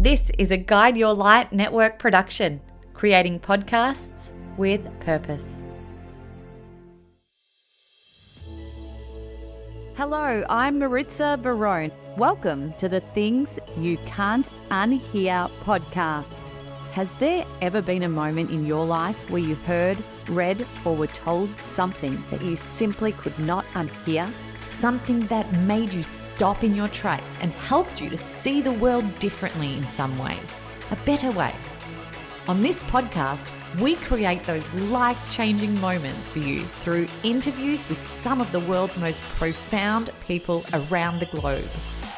This is a Guide Your Light network production, creating podcasts with purpose. Hello, I'm Maritza Barone. Welcome to the Things You Can't Unhear podcast. Has there ever been a moment in your life where you heard, read, or were told something that you simply could not unhear? Something that made you stop in your tracks and helped you to see the world differently in some way, a better way. On this podcast, we create those life-changing moments for you through interviews with some of the world's most profound people around the globe.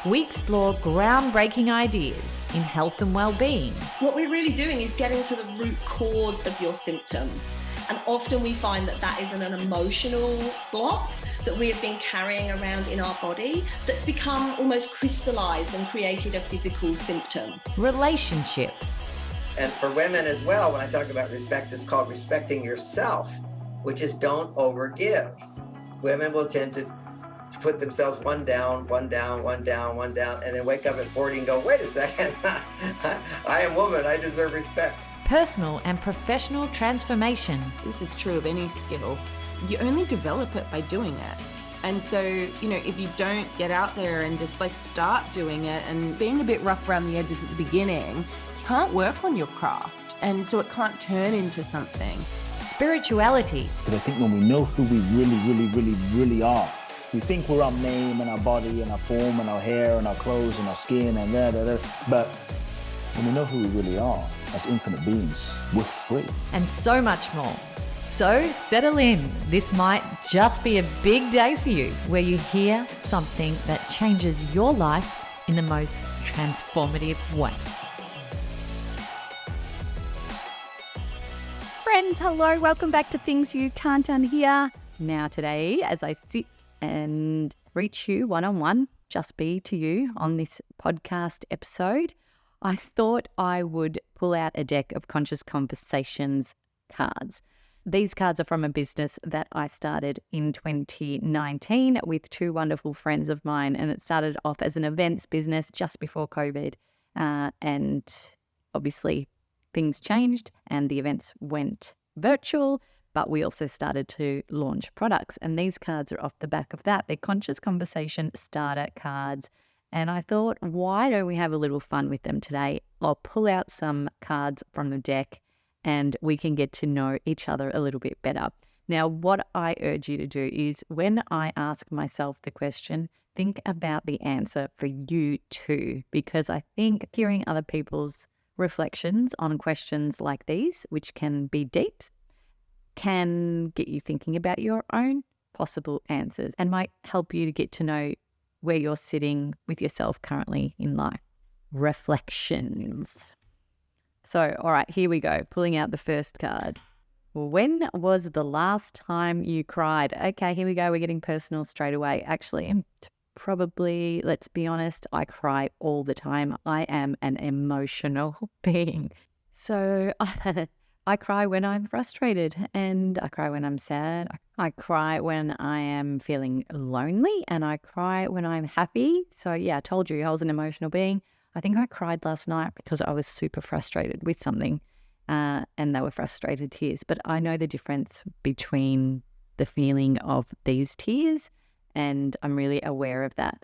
We explore groundbreaking ideas in health and well-being. What we're really doing is getting to the root cause of your symptoms. And often we find that that is an emotional block that we have been carrying around in our body that's become almost crystallized and created a physical symptom. Relationships. And for women as well, when I talk about respect, it's called respecting yourself, which is don't overgive. Women will tend to put themselves one down, and then wake up at 40 and go, wait a second, I am woman, I deserve respect. Personal and professional transformation. This is true of any skill. You only develop it by doing it. And so, if you don't get out there and just start doing it and being a bit rough around the edges at the beginning, you can't work on your craft. And so it can't turn into something. Spirituality. Because I think when we know who we really are, we think we're our name and our body and our form and our hair and our clothes and our skin and but when we know who we really are as infinite beings, we're free. And so much more. So settle in. This might just be a big day for you where you hear something that changes your life in the most transformative way. Friends, hello. Welcome back to Things You Can't Unhear. Now today, as I sit and reach you one-on-one, just be to you on this podcast episode, I thought I would pull out a deck of Conscious Conversations cards. These cards are from a business that I started in 2019 with two wonderful friends of mine, and it started off as an events business just before COVID. And obviously things changed and the events went virtual, but we also started to launch products. And these cards are off the back of that. They're Conscious Conversation starter cards. And I thought, why don't we have a little fun with them today? I'll pull out some cards from the deck and we can get to know each other a little bit better. Now, what I urge you to do is when I ask myself the question, think about the answer for you too, because I think hearing other people's reflections on questions like these, which can be deep, can get you thinking about your own possible answers and might help you to get to know where you're sitting with yourself currently in life. Reflections. So, all right, here we go. Pulling out the first card. When was the last time you cried? Okay, here we go. We're getting personal straight away. Actually, probably, let's be honest, I cry all the time. I am an emotional being. So I cry when I'm frustrated and I cry when I'm sad. I cry when I am feeling lonely and I cry when I'm happy. So yeah, I told you I was an emotional being. I think I cried last night because I was super frustrated with something and they were frustrated tears. But I know the difference between the feeling of these tears and I'm really aware of that.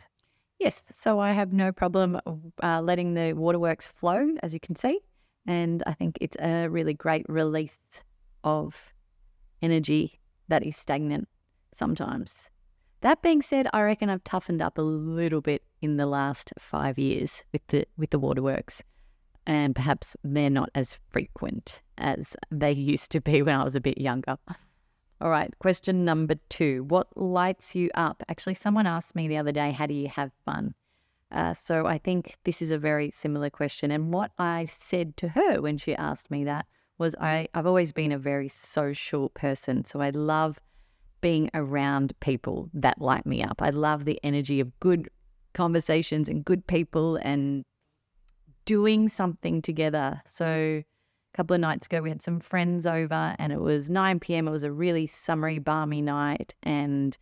Yes, so I have no problem letting the waterworks flow, as you can see. And I think it's a really great release of energy that is stagnant sometimes. That being said, I reckon I've toughened up a little bit in the last 5 years with the waterworks. And perhaps they're not as frequent as they used to be when I was a bit younger. All right, question number 2. What lights you up? Actually, someone asked me the other day, how do you have fun? So I think this is a very similar question. And what I said to her when she asked me that was I've always been a very social person. So I love being around people that light me up. I love the energy of good conversations and good people and doing something together. So a couple of nights ago, we had some friends over and it was 9 p.m. It was a really summery, balmy night and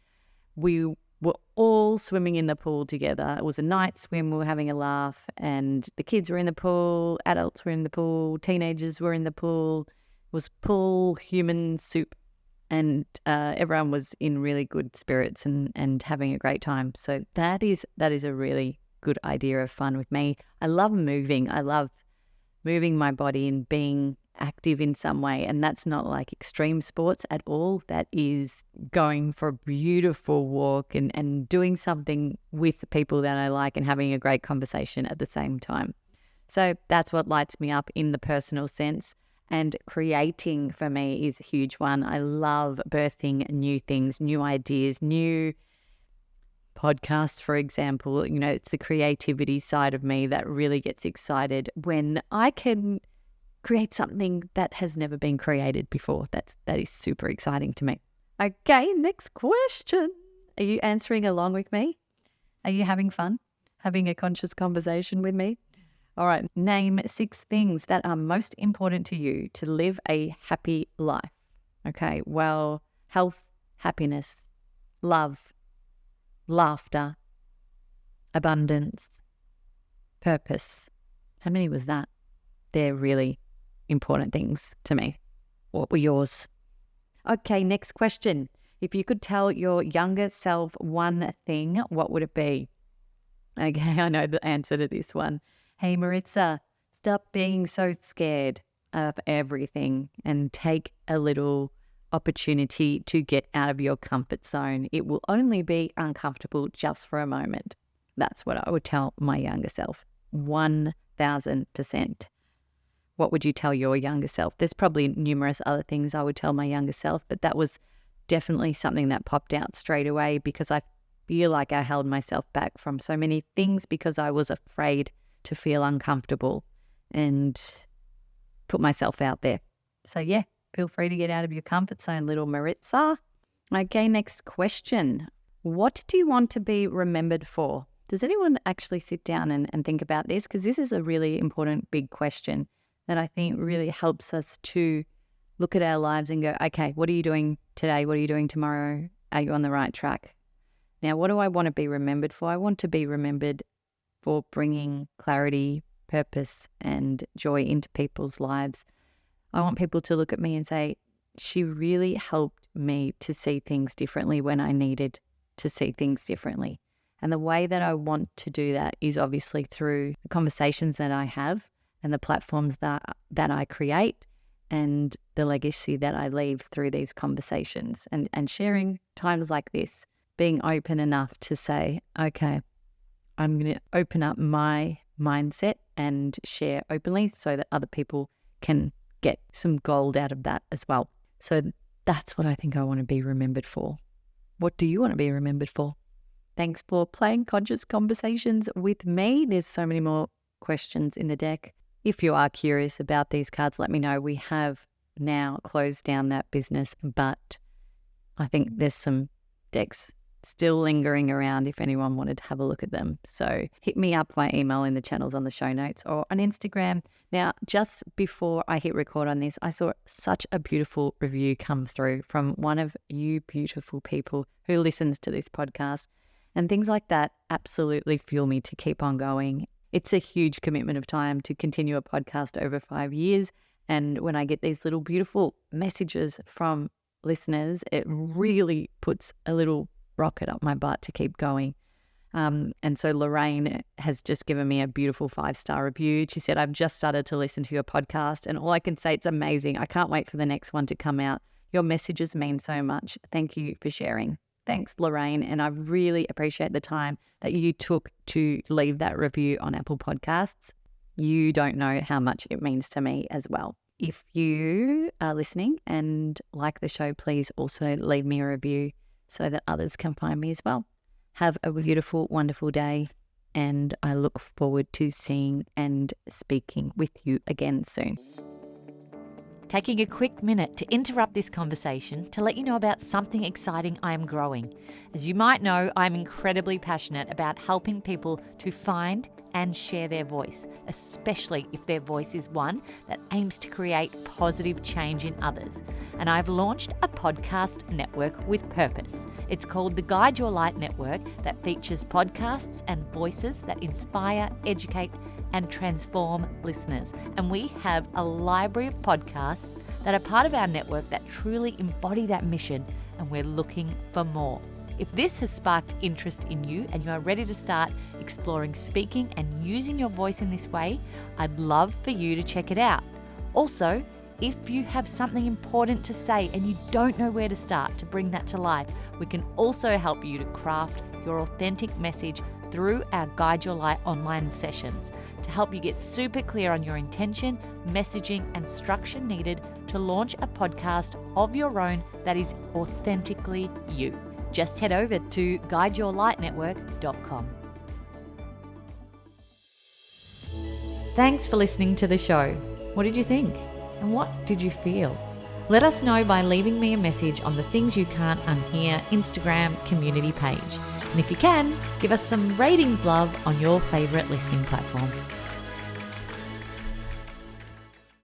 we were all swimming in the pool together. It was a night swim. We were having a laugh, and the kids were in the pool, adults were in the pool, teenagers were in the pool. It was pool human soup, and everyone was in really good spirits and having a great time. So that is a really good idea of fun with me. I love moving. I love moving my body and being active in some way, and that's not like extreme sports at all. That is going for a beautiful walk and doing something with the people that I like and having a great conversation at the same time. So that's what lights me up in the personal sense. And creating for me is a huge one. I love birthing new things, new ideas, new podcasts, for example. It's the creativity side of me that really gets excited when I can create something that has never been created before. That is super exciting to me. Okay, next question. Are you answering along with me? Are you having fun? Having a conscious conversation with me? All right, name 6 things that are most important to you to live a happy life. Okay, well, health, happiness, love, laughter, abundance, purpose. How many was that? They're really important things to me. What were yours? Okay, next question. If you could tell your younger self one thing, what would it be? Okay, I know the answer to this one. Hey, Maritza, stop being so scared of everything and take a little opportunity to get out of your comfort zone. It will only be uncomfortable just for a moment. That's what I would tell my younger self. 1000%. What would you tell your younger self? There's probably numerous other things I would tell my younger self, but that was definitely something that popped out straight away because I feel like I held myself back from so many things because I was afraid to feel uncomfortable and put myself out there. So yeah, feel free to get out of your comfort zone, little Maritza. Okay, next question. What do you want to be remembered for? Does anyone actually sit down and think about this? Because this is a really important, big question that I think really helps us to look at our lives and go, okay, what are you doing today? What are you doing tomorrow? Are you on the right track? Now, what do I want to be remembered for? I want to be remembered for bringing clarity, purpose, and joy into people's lives. I want people to look at me and say, she really helped me to see things differently when I needed to see things differently. And the way that I want to do that is obviously through the conversations that I have and the platforms that I create and the legacy that I leave through these conversations and sharing times like this, being open enough to say, okay, I'm going to open up my mindset and share openly so that other people can get some gold out of that as well. So that's what I think I want to be remembered for. What do you want to be remembered for? Thanks for playing Conscious Conversations with me. There's so many more questions in the deck. If you are curious about these cards, let me know. We have now closed down that business, but I think there's some decks still lingering around if anyone wanted to have a look at them. So hit me up by email in the channels on the show notes or on Instagram. Now, just before I hit record on this, I saw such a beautiful review come through from one of you beautiful people who listens to this podcast. And things like that absolutely fuel me to keep on going. It's a huge commitment of time to continue a podcast over 5 years. And when I get these little beautiful messages from listeners, it really puts a little rocket up my butt to keep going. And so Lorraine has just given me a beautiful 5-star review. She said, I've just started to listen to your podcast and all I can say, it's amazing. I can't wait for the next one to come out. Your messages mean so much. Thank you for sharing. Thanks, Lorraine. And I really appreciate the time that you took to leave that review on Apple Podcasts. You don't know how much it means to me as well. If you are listening and like the show, please also leave me a review so that others can find me as well. Have a beautiful, wonderful day. And I look forward to seeing and speaking with you again soon. taking a quick minute to interrupt this conversation to let you know about something exciting I am growing. As you might know, I'm incredibly passionate about helping people to find and share their voice, especially if their voice is one that aims to create positive change in others. And I've launched a podcast network with purpose. It's called the Guide Your Light Network, that features podcasts and voices that inspire, educate, and transform listeners. And we have a library of podcasts that are part of our network that truly embody that mission, and we're looking for more. If this has sparked interest in you and you are ready to start exploring speaking and using your voice in this way, I'd love for you to check it out. Also, if you have something important to say and you don't know where to start to bring that to life, we can also help you to craft your authentic message through our Guide Your Light online sessions to help you get super clear on your intention, messaging, and structure needed to launch a podcast of your own that is authentically you. Just head over to guideyourlightnetwork.com. Thanks for listening to the show. What did you think? And what did you feel? Let us know by leaving me a message on the Things You Can't Unhear Instagram community page. And if you can, give us some ratings love on your favourite listening platform.